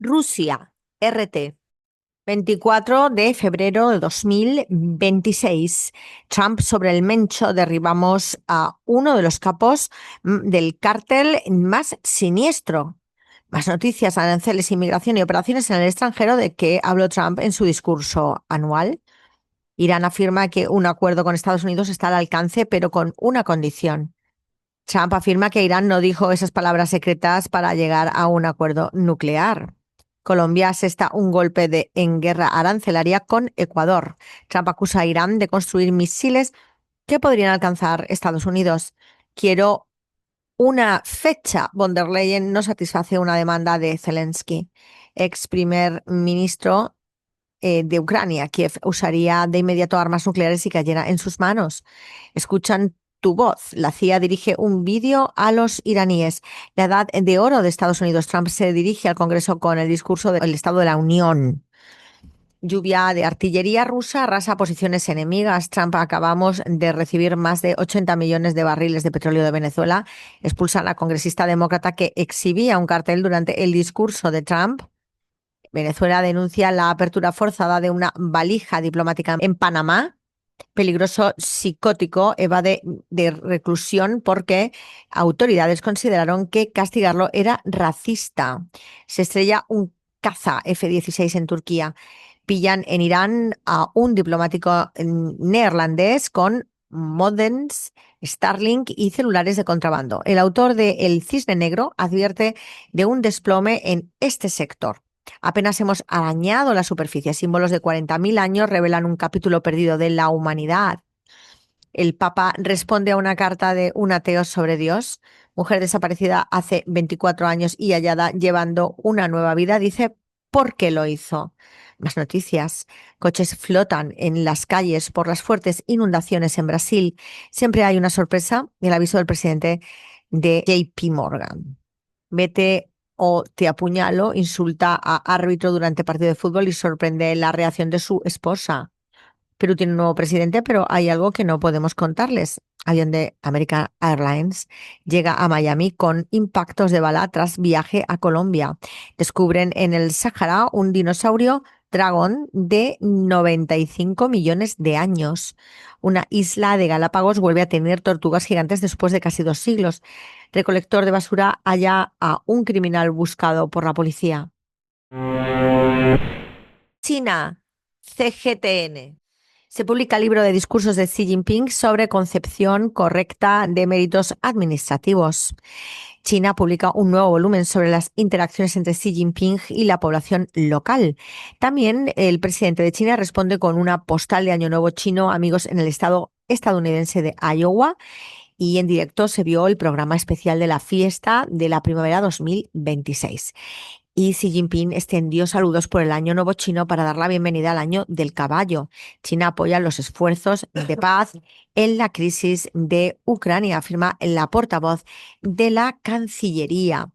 Rusia, RT. 24 de febrero de 2026. Trump sobre el Mencho. Derribamos a uno de los capos del cártel más siniestro. Más noticias, aranceles, inmigración y operaciones en el extranjero de que habló Trump en su discurso anual. Irán afirma que un acuerdo con Estados Unidos está al alcance, pero con una condición. Trump afirma que Irán no dijo esas palabras secretas para llegar a un acuerdo nuclear. Colombia asesta un golpe en guerra arancelaria con Ecuador. Trump acusa a Irán de construir misiles que podrían alcanzar Estados Unidos. Quiero una fecha. Von der Leyen no satisface una demanda de Zelensky, ex primer ministro de Ucrania. Kiev usaría de inmediato armas nucleares si cayera en sus manos. Escuchan tu voz. La CIA dirige un vídeo a los iraníes. La edad de oro de Estados Unidos. Trump se dirige al Congreso con el discurso del Estado de la Unión. Lluvia de artillería rusa arrasa posiciones enemigas. Trump: acabamos de recibir más de 80 millones de barriles de petróleo de Venezuela. Expulsan a la congresista demócrata que exhibía un cartel durante el discurso de Trump. Venezuela denuncia la apertura forzada de una valija diplomática en Panamá. Peligroso psicótico evade de reclusión porque autoridades consideraron que castigarlo era racista. Se estrella un caza F-16 en Turquía. Pillan en Irán a un diplomático neerlandés con módems Starlink y celulares de contrabando. El autor de El Cisne Negro advierte de un desplome en este sector. Apenas hemos arañado la superficie. Símbolos de 40.000 años revelan un capítulo perdido de la humanidad. El Papa responde a una carta de un ateo sobre Dios. Mujer desaparecida hace 24 años y hallada llevando una nueva vida. Dice por qué lo hizo. Más noticias. Coches flotan en las calles por las fuertes inundaciones en Brasil. Siempre hay una sorpresa. El aviso del presidente de JP Morgan. Vete o te apuñalo, insulta a árbitro durante partido de fútbol y sorprende la reacción de su esposa. Perú tiene un nuevo presidente, pero hay algo que no podemos contarles. Avión de American Airlines llega a Miami con impactos de bala tras viaje a Colombia. Descubren en el Sáhara un dinosaurio dragón de 95 millones de años. Una isla de Galápagos vuelve a tener tortugas gigantes después de casi 2 siglos. Recolector de basura halla a un criminal buscado por la policía. China, CGTN. Se publica el libro de discursos de Xi Jinping sobre concepción correcta de méritos administrativos. China publica un nuevo volumen sobre las interacciones entre Xi Jinping y la población local. También el presidente de China responde con una postal de Año Nuevo chino, amigos en el estado estadounidense de Iowa, y en directo se vio el programa especial de la fiesta de la primavera 2026. Y Xi Jinping extendió saludos por el Año Nuevo chino para dar la bienvenida al Año del Caballo. China apoya los esfuerzos de paz en la crisis de Ucrania, afirma la portavoz de la Cancillería.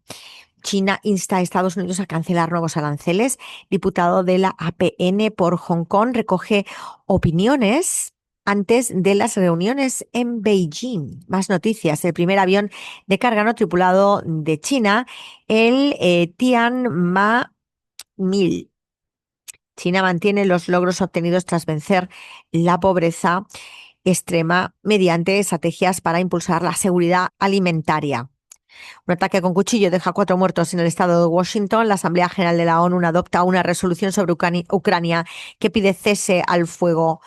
China insta a Estados Unidos a cancelar nuevos aranceles. Diputado de la APN por Hong Kong recoge opiniones antes de las reuniones en Beijing. Más noticias. El primer avión de carga no tripulado de China, el Tianma 1000. China mantiene los logros obtenidos tras vencer la pobreza extrema mediante estrategias para impulsar la seguridad alimentaria. Un ataque con cuchillo deja 4 muertos en el estado de Washington. La Asamblea General de la ONU adopta una resolución sobre Ucrania que pide cese al fuego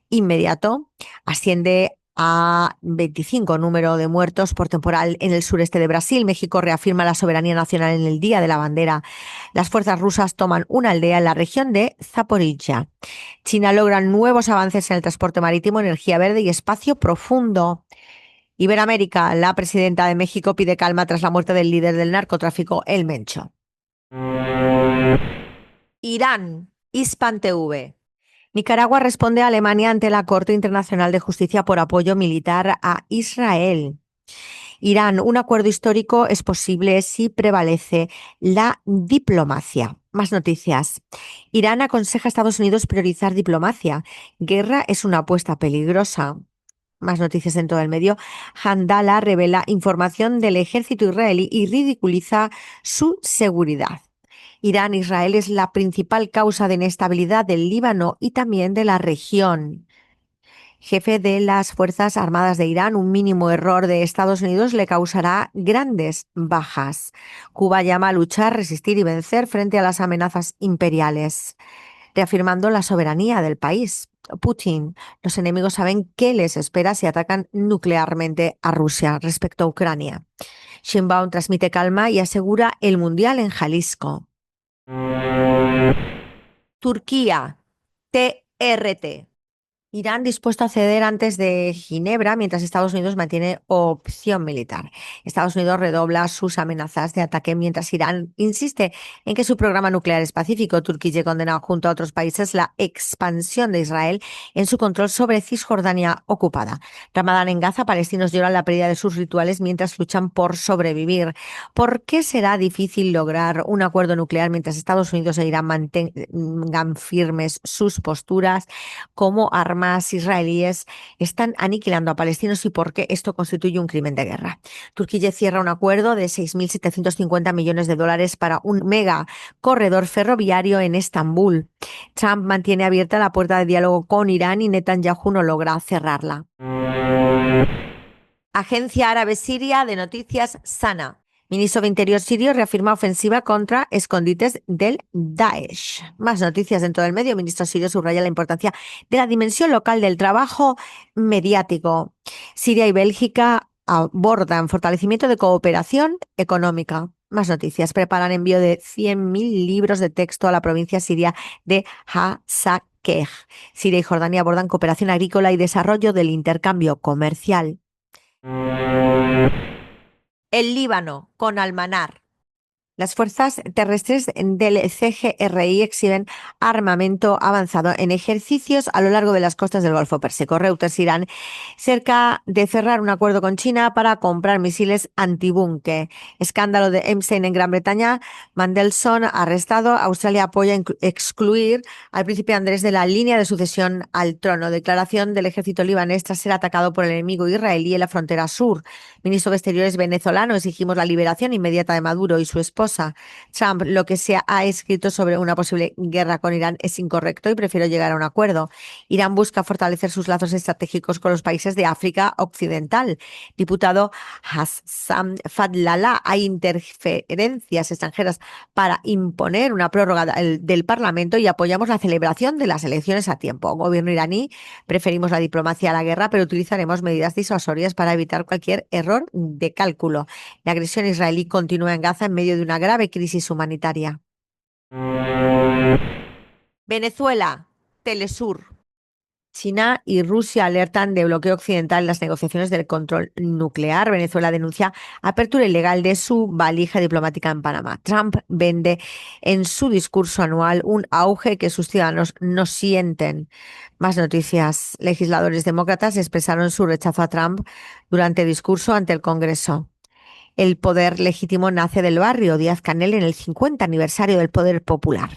inmediato. Asciende a 25 número de muertos por temporal en el sureste de Brasil. México reafirma la soberanía nacional en el Día de la Bandera. Las fuerzas rusas toman una aldea en la región de Zaporizhia. China logra nuevos avances en el transporte marítimo, energía verde y espacio profundo. Iberoamérica, la presidenta de México pide calma tras la muerte del líder del narcotráfico, El Mencho. Irán, Hispan TV. Nicaragua responde a Alemania ante la Corte Internacional de Justicia por apoyo militar a Israel. Irán, un acuerdo histórico es posible si prevalece la diplomacia. Más noticias. Irán aconseja a Estados Unidos priorizar diplomacia. Guerra es una apuesta peligrosa. Más noticias en todo el medio. Handala revela información del ejército israelí y ridiculiza su seguridad. Irán-Israel es la principal causa de inestabilidad del Líbano y también de la región. Jefe de las Fuerzas Armadas de Irán, un mínimo error de Estados Unidos le causará grandes bajas. Cuba llama a luchar, resistir y vencer frente a las amenazas imperiales, reafirmando la soberanía del país. Putin, los enemigos saben qué les espera si atacan nuclearmente a Rusia respecto a Ucrania. Sheinbaum transmite calma y asegura el Mundial en Jalisco. Turquía, TRT. Irán dispuesto a ceder antes de Ginebra, mientras Estados Unidos mantiene opción militar. Estados Unidos redobla sus amenazas de ataque, mientras Irán insiste en que su programa nuclear es pacífico. Turquía condena junto a otros países la expansión de Israel en su control sobre Cisjordania ocupada. Ramadán en Gaza, palestinos lloran la pérdida de sus rituales mientras luchan por sobrevivir. ¿Por qué será difícil lograr un acuerdo nuclear mientras Estados Unidos e Irán mantengan firmes sus posturas? ¿Cómo armas israelíes están aniquilando a palestinos y por qué esto constituye un crimen de guerra? Turquía cierra un acuerdo de 6.750 millones de dólares para un mega corredor ferroviario en Estambul. Trump mantiene abierta la puerta de diálogo con Irán y Netanyahu no logra cerrarla. Agencia árabe siria de noticias Sana. Ministro de Interior sirio reafirma ofensiva contra escondites del Daesh. Más noticias en todo el medio. El ministro sirio subraya la importancia de la dimensión local del trabajo mediático. Siria y Bélgica abordan fortalecimiento de cooperación económica. Más noticias. Preparan envío de 100.000 libros de texto a la provincia siria de Hasakeh. Siria y Jordania abordan cooperación agrícola y desarrollo del intercambio comercial. El Líbano, con Almanar. Las fuerzas terrestres del CGRI exhiben armamento avanzado en ejercicios a lo largo de las costas del Golfo Pérsico. Reuters, Irán, cerca de cerrar un acuerdo con China para comprar misiles antibúnker. Escándalo de Epstein en Gran Bretaña. Mandelson arrestado. Australia apoya excluir al príncipe Andrés de la línea de sucesión al trono. Declaración del ejército libanés tras ser atacado por el enemigo israelí en la frontera sur. Ministro de Exteriores venezolano, exigimos la liberación inmediata de Maduro y su esposa. Trump, lo que se ha escrito sobre una posible guerra con Irán es incorrecto y prefiero llegar a un acuerdo. Irán busca fortalecer sus lazos estratégicos con los países de África Occidental. Diputado Hassan Fadlallah, hay interferencias extranjeras para imponer una prórroga del Parlamento y apoyamos la celebración de las elecciones a tiempo. Gobierno iraní, preferimos la diplomacia a la guerra, pero utilizaremos medidas disuasorias para evitar cualquier error de cálculo. La agresión israelí continúa en Gaza en medio de una grave crisis humanitaria. Venezuela, Telesur. China y Rusia alertan de bloqueo occidental en las negociaciones del control nuclear. Venezuela denuncia apertura ilegal de su valija diplomática en Panamá. Trump vende en su discurso anual un auge que sus ciudadanos no sienten. Más noticias. Legisladores demócratas expresaron su rechazo a Trump durante el discurso ante el Congreso. El poder legítimo nace del barrio. Díaz-Canel en el 50 aniversario del poder popular.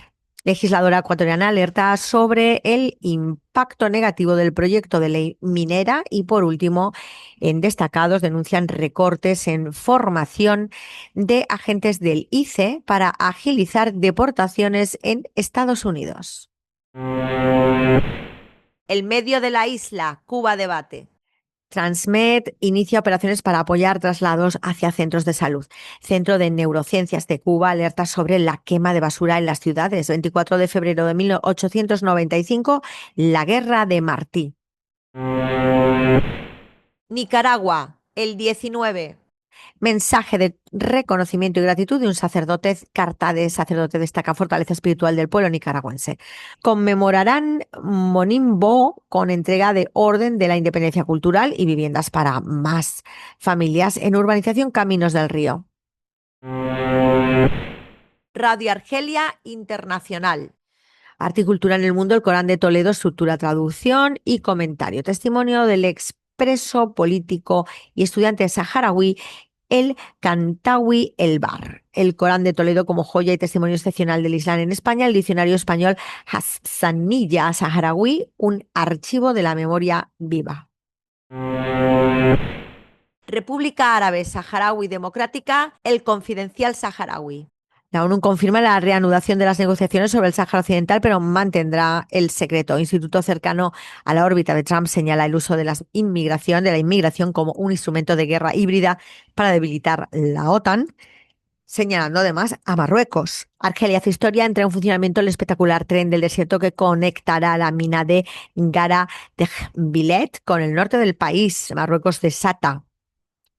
Legisladora ecuatoriana alerta sobre el impacto negativo del proyecto de ley minera y, por último, en destacados denuncian recortes en formación de agentes del ICE para agilizar deportaciones en Estados Unidos. El medio de la isla, Cuba debate. Transmed inicia operaciones para apoyar traslados hacia centros de salud. Centro de Neurociencias de Cuba alerta sobre la quema de basura en las ciudades. 24 de febrero de 1895, la Guerra de Martí. Nicaragua, el 19. Mensaje de reconocimiento y gratitud de un sacerdote. Carta de sacerdote destaca fortaleza espiritual del pueblo nicaragüense. Conmemorarán Monimbo con entrega de Orden de la Independencia Cultural y viviendas para más familias en urbanización Caminos del Río. Radio Argelia Internacional. Arte y cultura en el mundo, el Corán de Toledo, estructura, traducción y comentario. Testimonio del expreso político y estudiante saharaui el Kantawi El-Bar. El Corán de Toledo como joya y testimonio excepcional del Islam en España. El diccionario español Hassaniyya Saharaui, un archivo de la memoria viva. República Árabe Saharaui Democrática, el Confidencial Saharaui. La ONU confirma la reanudación de las negociaciones sobre el Sáhara Occidental, pero mantendrá el secreto. Instituto cercano a la órbita de Trump señala el uso de de la inmigración como un instrumento de guerra híbrida para debilitar la OTAN, señalando además a Marruecos. Argelia hace historia, entra en funcionamiento el espectacular tren del desierto que conectará la mina de Gara de Billet con el norte del país. Marruecos desata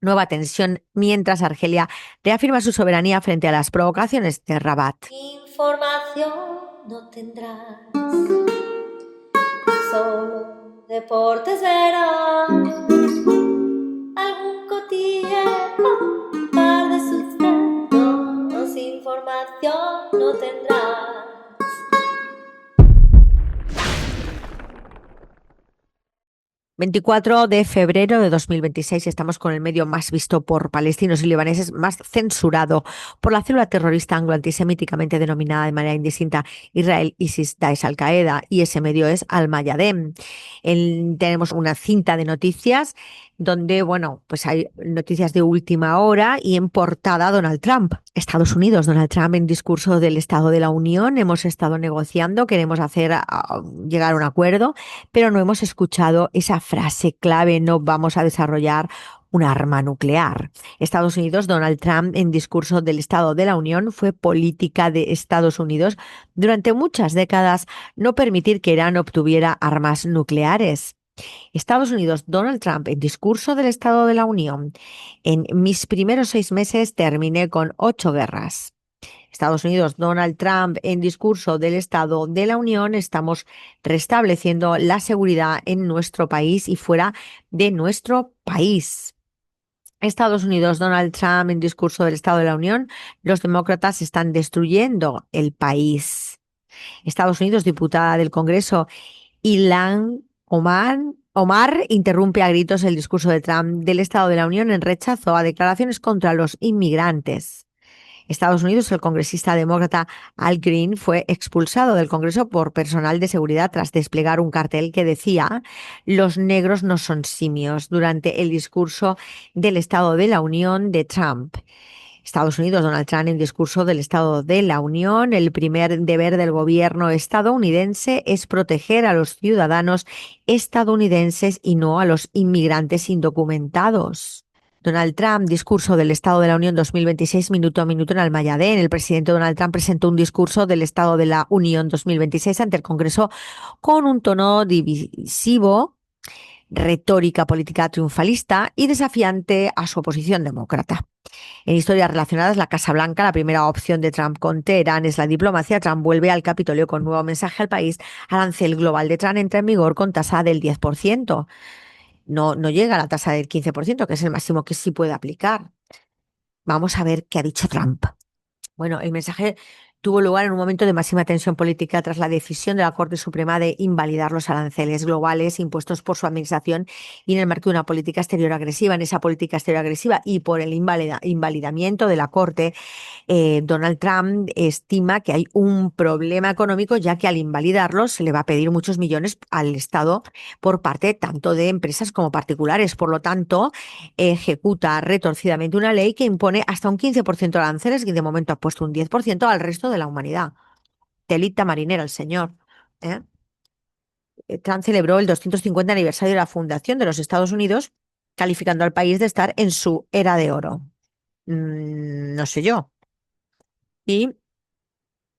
nueva tensión mientras Argelia reafirma su soberanía frente a las provocaciones de Rabat. Información no tendrás, solo deportes verás, algún cotilleo, un par de sucesos, información no tendrás. 24 de febrero de 2026 estamos con el medio más visto por palestinos y libaneses, más censurado por la célula terrorista anglo-antisemíticamente denominada de manera indistinta Israel, ISIS, Daesh, Al-Qaeda, y ese medio es Al-Mayadem. Tenemos una cinta de noticias donde, bueno, pues hay noticias de última hora y en portada Donald Trump. Estados Unidos, Donald Trump en discurso del Estado de la Unión, hemos estado negociando, queremos hacer llegar a un acuerdo, pero no hemos escuchado esa frase clave: no vamos a desarrollar un arma nuclear. Estados Unidos, Donald Trump en discurso del Estado de la Unión, fue política de Estados Unidos durante muchas décadas no permitir que Irán obtuviera armas nucleares. Estados Unidos, Donald Trump en discurso del Estado de la Unión. En mis primeros 6 meses terminé con 8 guerras. Estados Unidos, Donald Trump, en discurso del Estado de la Unión, estamos restableciendo la seguridad en nuestro país y fuera de nuestro país. Estados Unidos, Donald Trump, en discurso del Estado de la Unión, los demócratas están destruyendo el país. Estados Unidos, diputada del Congreso, Ilhan Omar interrumpe a gritos el discurso de Trump del Estado de la Unión en rechazo a declaraciones contra los inmigrantes. Estados Unidos, el congresista demócrata Al Green fue expulsado del Congreso por personal de seguridad tras desplegar un cartel que decía «Los negros no son simios» durante el discurso del Estado de la Unión de Trump. Estados Unidos, Donald Trump en discurso del Estado de la Unión: el primer deber del gobierno estadounidense es proteger a los ciudadanos estadounidenses y no a los inmigrantes indocumentados. Donald Trump, discurso del Estado de la Unión 2026, minuto a minuto en Almayadén. El presidente Donald Trump presentó un discurso del Estado de la Unión 2026 ante el Congreso con un tono divisivo, retórica política triunfalista y desafiante a su oposición demócrata. En historias relacionadas, la Casa Blanca, la primera opción de Trump con Teherán es la diplomacia. Trump vuelve al Capitolio con nuevo mensaje al país. Arancel global de Trump entra en vigor con tasa del 10%. No llega a la tasa del 15%, que es el máximo que sí puede aplicar. Vamos a ver qué ha dicho Trump. Bueno, el mensaje tuvo lugar en un momento de máxima tensión política tras la decisión de la Corte Suprema de invalidar los aranceles globales impuestos por su administración y en el marco de una política exterior agresiva. En esa política exterior agresiva y por el invalidamiento de la Corte, Donald Trump estima que hay un problema económico, ya que al invalidarlos se le va a pedir muchos millones al Estado por parte tanto de empresas como particulares. Por lo tanto, ejecuta retorcidamente una ley que impone hasta un 15% de aranceles, y de momento ha puesto un 10% al resto de la humanidad. Telita marinera el señor. ¿eh? Trump celebró el 250 aniversario de la fundación de los Estados Unidos, calificando al país de estar en su era de oro. No sé yo. Y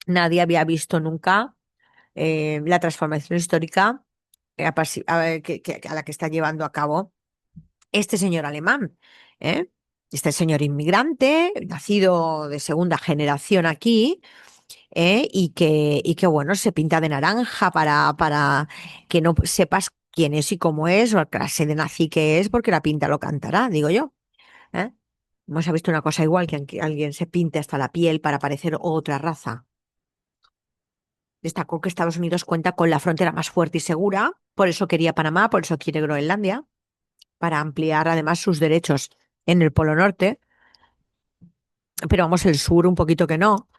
nadie había visto nunca la transformación histórica a la que está llevando a cabo este señor alemán, ¿eh? Este señor inmigrante, nacido de segunda generación aquí, y que, bueno, se pinta de naranja para que no sepas quién es y cómo es, o la clase de nazi que es, porque la pinta lo cantará, digo yo. ¿eh? Hemos visto una cosa igual, que alguien se pinte hasta la piel para parecer otra raza. Destacó que Estados Unidos cuenta con la frontera más fuerte y segura, por eso quería Panamá, por eso quiere Groenlandia, para ampliar además sus derechos en el Polo Norte, pero vamos, el sur un poquito que no,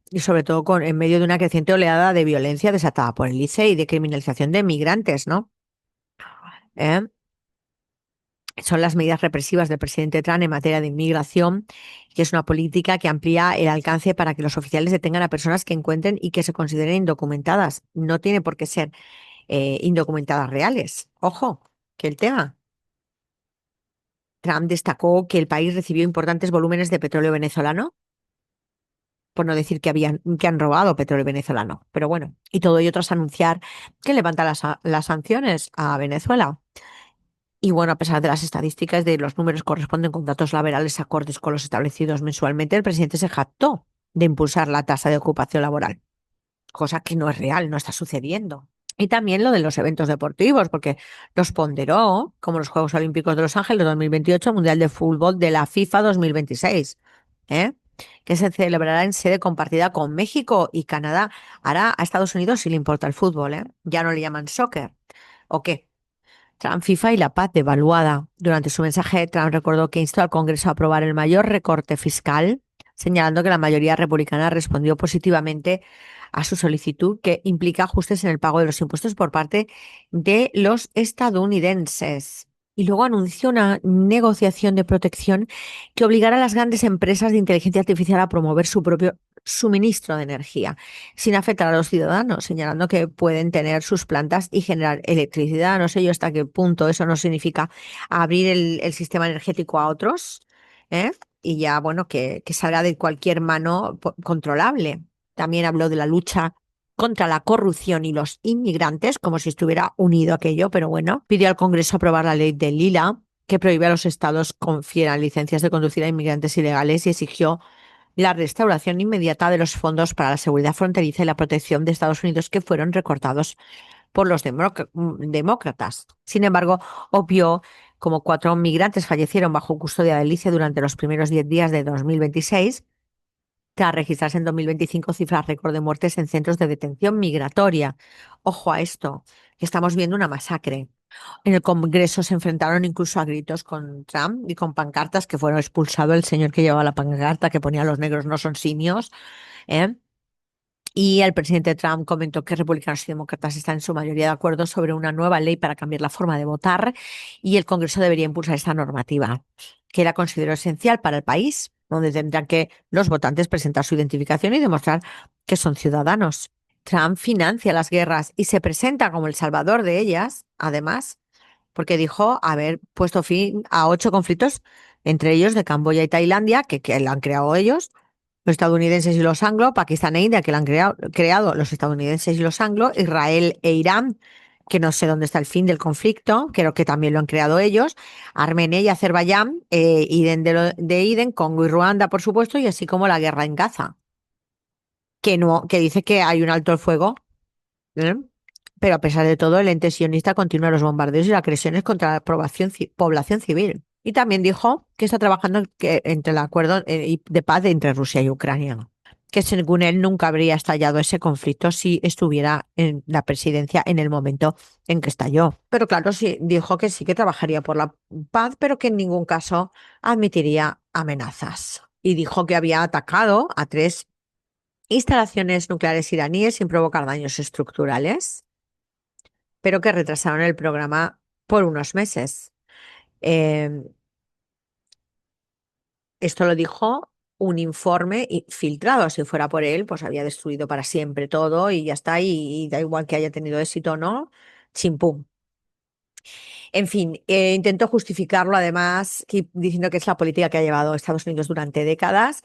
y sobre todo en medio de una creciente oleada de violencia desatada por el ICE y de criminalización de migrantes, ¿no? ¿Eh? son las medidas represivas del presidente Trump en materia de inmigración, que es una política que amplía el alcance para que los oficiales detengan a personas que encuentren y que se consideren indocumentadas. No tiene por qué ser indocumentadas reales. Ojo, que el tema. Trump destacó que el país recibió importantes volúmenes de petróleo venezolano, por no decir que han robado petróleo venezolano. Pero bueno, y todo ello tras anunciar que levanta las sanciones a Venezuela. Y bueno, a pesar de las estadísticas de los números corresponden con datos laborales acordes con los establecidos mensualmente, el presidente se jactó de impulsar la tasa de ocupación laboral, cosa que no es real, no está sucediendo. Y también lo de los eventos deportivos, porque los ponderó, como los Juegos Olímpicos de Los Ángeles 2028, Mundial de Fútbol de la FIFA 2026, ¿eh? Que se celebrará en sede compartida con México y Canadá. Ahora a Estados Unidos sí le importa el fútbol, ¿eh? Ya no le llaman soccer. ¿O qué? Trump, FIFA y la paz devaluada. Durante su mensaje, Trump recordó que instó al Congreso a aprobar el mayor recorte fiscal, señalando que la mayoría republicana respondió positivamente a su solicitud, que implica ajustes en el pago de los impuestos por parte de los estadounidenses. Y luego anunció una negociación de protección que obligará a las grandes empresas de inteligencia artificial a promover su propio suministro de energía, sin afectar a los ciudadanos, señalando que pueden tener sus plantas y generar electricidad. No sé yo hasta qué punto eso no significa abrir el sistema energético a otros, ¿eh? Y ya, bueno, que salga de cualquier mano controlable. También habló de la lucha contra la corrupción y los inmigrantes, como si estuviera unido aquello, pero bueno, pidió al Congreso aprobar la ley de Lila, que prohíbe a los estados confieran licencias de conducir a inmigrantes ilegales y exigió la restauración inmediata de los fondos para la seguridad fronteriza y la protección de Estados Unidos que fueron recortados por los demócratas. Sin embargo, obvió como 4 migrantes fallecieron bajo custodia de Alicia durante los primeros 10 días de 2026, tras registrarse en 2025 cifras récord de muertes en centros de detención migratoria. Ojo a esto, que estamos viendo una masacre. En el Congreso se enfrentaron incluso a gritos con Trump y con pancartas que fueron expulsado el señor que llevaba la pancarta que ponía los negros no son simios, ¿eh? Y el presidente Trump comentó que republicanos y demócratas están en su mayoría de acuerdo sobre una nueva ley para cambiar la forma de votar y el Congreso debería impulsar esta normativa, que la consideró esencial para el país, donde tendrán que los votantes presentar su identificación y demostrar que son ciudadanos. Trump financia las guerras y se presenta como el salvador de ellas, además, porque dijo haber puesto fin a 8 conflictos, entre ellos de Camboya y Tailandia, que lo han creado ellos, los estadounidenses y los anglo, Pakistán e India, que lo han creado los estadounidenses y los anglo, Israel e Irán, que no sé dónde está el fin del conflicto, creo que también lo han creado ellos, Armenia y Azerbaiyán, Iden de Iden, Congo y Ruanda, por supuesto, y así como la guerra en Gaza, que no, que dice que hay un alto el fuego, ¿eh? Pero a pesar de todo, el ente sionista continúa los bombardeos y las agresiones contra la población civil. Y también dijo que está trabajando entre el acuerdo de paz entre Rusia y Ucrania, que según él nunca habría estallado ese conflicto si estuviera en la presidencia en el momento en que estalló. Pero claro, sí, dijo que sí que trabajaría por la paz, pero que en ningún caso admitiría amenazas. Y dijo que había atacado a 3 instalaciones nucleares iraníes sin provocar daños estructurales, pero que retrasaron el programa por unos meses. Eh, Esto lo dijo un informe filtrado. Si fuera por él, pues había destruido para siempre todo y ya está, y da igual que haya tenido éxito o no, chimpum. En fin, intentó justificarlo además diciendo que es la política que ha llevado Estados Unidos durante décadas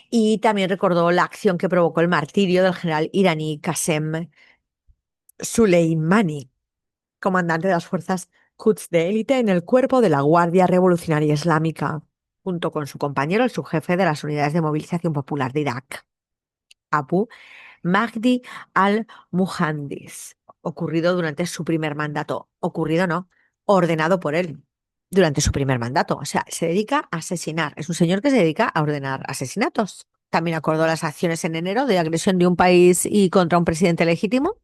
y también recordó la acción que provocó el martirio del general iraní Qasem Soleimani, comandante de las fuerzas Quds de élite en el cuerpo de la Guardia Revolucionaria Islámica, junto con su compañero, el subjefe de las unidades de movilización popular de Irak, Abu Mahdi al-Muhandis, ocurrido durante su primer mandato. Ocurrido no, ordenado por él durante su primer mandato. O sea, se dedica a asesinar. Es un señor que se dedica a ordenar asesinatos. También acordó las acciones en enero de agresión de un país y contra un presidente legítimo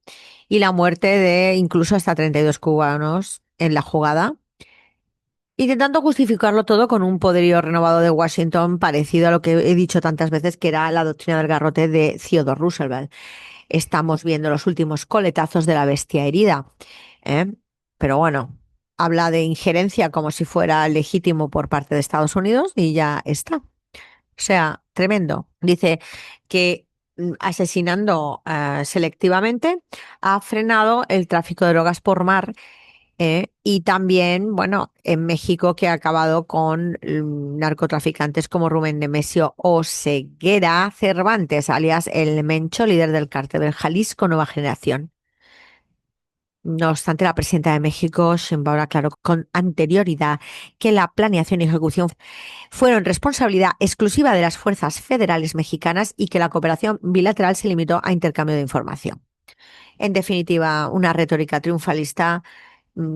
y la muerte de incluso hasta 32 cubanos en la jugada, intentando justificarlo todo con un poderío renovado de Washington parecido a lo que he dicho tantas veces, que era la doctrina del garrote de Theodore Roosevelt. Estamos viendo los últimos coletazos de la bestia herida, ¿eh? Pero bueno, habla de injerencia como si fuera legítimo por parte de Estados Unidos y ya está. O sea, tremendo. Dice que asesinando selectivamente ha frenado el tráfico de drogas por mar y también, bueno, en México que ha acabado con narcotraficantes como Rubén Nemesio Oseguera Cervantes, alias el Mencho, líder del cártel del Jalisco Nueva Generación. No obstante, la presidenta de México, Sheinbaum, aclaró con anterioridad que la planeación y ejecución fueron responsabilidad exclusiva de las fuerzas federales mexicanas y que la cooperación bilateral se limitó a intercambio de información. En definitiva, una retórica triunfalista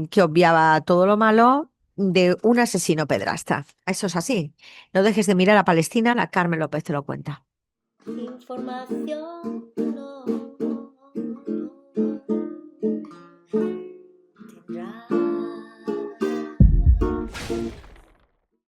que obviaba todo lo malo de un asesino pedrasta. Eso es así. No dejes de mirar a Palestina, la Carmen López te lo cuenta. Información no tendrá.